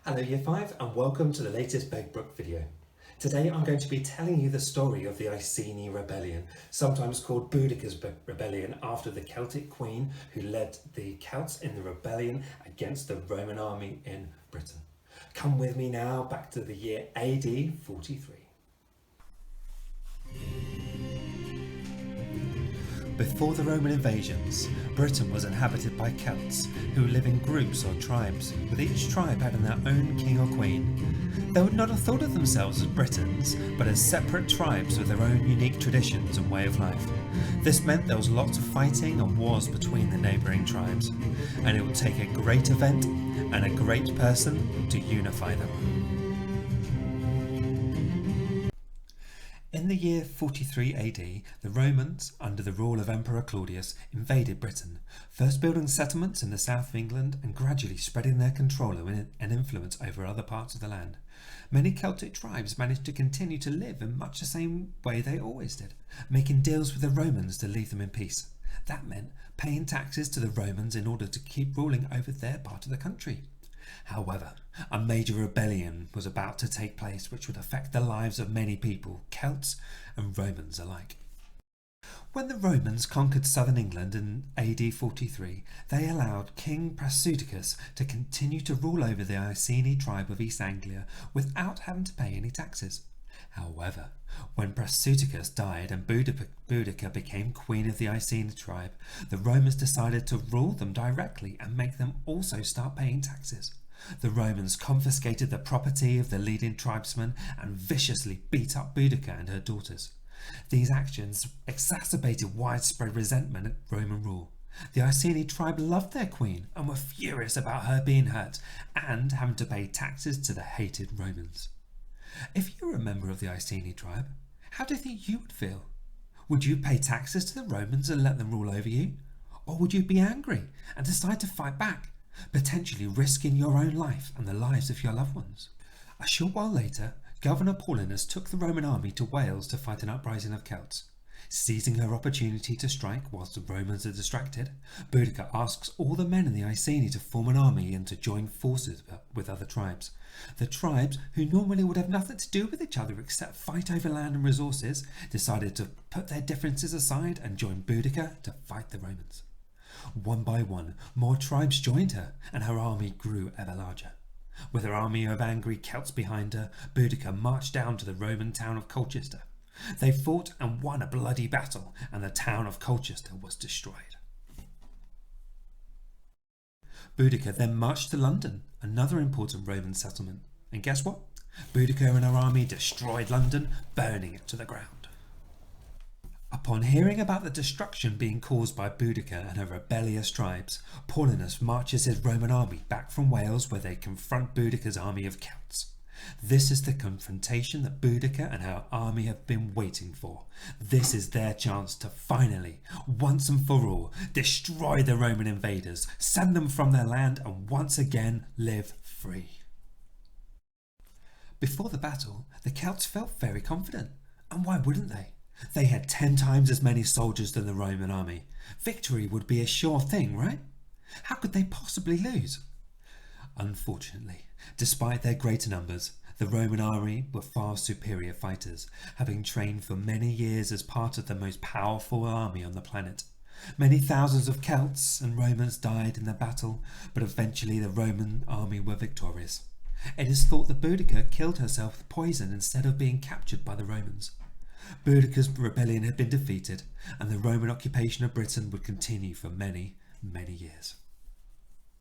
Hello Year 5 and welcome to the latest Begbrook video. Today I'm going to be telling you the story of the Iceni rebellion, sometimes called Boudicca's rebellion, after the Celtic queen who led the Celts in the rebellion against the Roman army in Britain. Come with me now back to the year AD 43. Before the Roman invasions, Britain was inhabited by Celts, who live in groups or tribes, with each tribe having their own king or queen. They would not have thought of themselves as Britons, but as separate tribes with their own unique traditions and way of life. This meant there was lots of fighting and wars between the neighbouring tribes, and it would take a great event and a great person to unify them. In the year 43 AD, the Romans, under the rule of Emperor Claudius, invaded Britain, first building settlements in the south of England and gradually spreading their control and influence over other parts of the land. Many Celtic tribes managed to continue to live in much the same way they always did, making deals with the Romans to leave them in peace. That meant paying taxes to the Romans in order to keep ruling over their part of the country. However, a major rebellion was about to take place which would affect the lives of many people, Celts and Romans alike. When the Romans conquered southern England in AD 43, they allowed King Boudicca to continue to rule over the Iceni tribe of East Anglia without having to pay any taxes. However, when Boudicca died and Boudicca became queen of the Iceni tribe, the Romans decided to rule them directly and make them also start paying taxes. The Romans confiscated the property of the leading tribesmen and viciously beat up Boudicca and her daughters. These actions exacerbated widespread resentment at Roman rule. The Iceni tribe loved their queen and were furious about her being hurt and having to pay taxes to the hated Romans. If you were a member of the Iceni tribe, how do you think you would feel? Would you pay taxes to the Romans and let them rule over you? Or would you be angry and decide to fight back, potentially risking your own life and the lives of your loved ones? A short while later, Governor Paulinus took the Roman army to Wales to fight an uprising of Celts. Seizing her opportunity to strike whilst the Romans are distracted, Boudicca asks all the men in the Iceni to form an army and to join forces with other tribes. The tribes, who normally would have nothing to do with each other except fight over land and resources, decided to put their differences aside and join Boudicca to fight the Romans. One by one, more tribes joined her, and her army grew ever larger. With her army of angry Celts behind her, Boudicca marched down to the Roman town of Colchester. They fought and won a bloody battle, and the town of Colchester was destroyed. Boudicca then marched to London, another important Roman settlement. And guess what? Boudicca and her army destroyed London, burning it to the ground. Upon hearing about the destruction being caused by Boudicca and her rebellious tribes, Paulinus marches his Roman army back from Wales, where they confront Boudicca's army of Celts. This is the confrontation that Boudicca and her army have been waiting for. This is their chance to finally, once and for all, destroy the Roman invaders, send them from their land, and once again live free. Before the battle, the Celts felt very confident. And why wouldn't they? They had 10 times as many soldiers than the Roman army. Victory would be a sure thing, right? How could they possibly lose? Unfortunately, despite their greater numbers, the Roman army were far superior fighters, having trained for many years as part of the most powerful army on the planet. Many thousands of Celts and Romans died in the battle, but eventually the Roman army were victorious. It is thought that Boudicca killed herself with poison instead of being captured by the Romans. Boudicca's rebellion had been defeated, and the Roman occupation of Britain would continue for many, many years.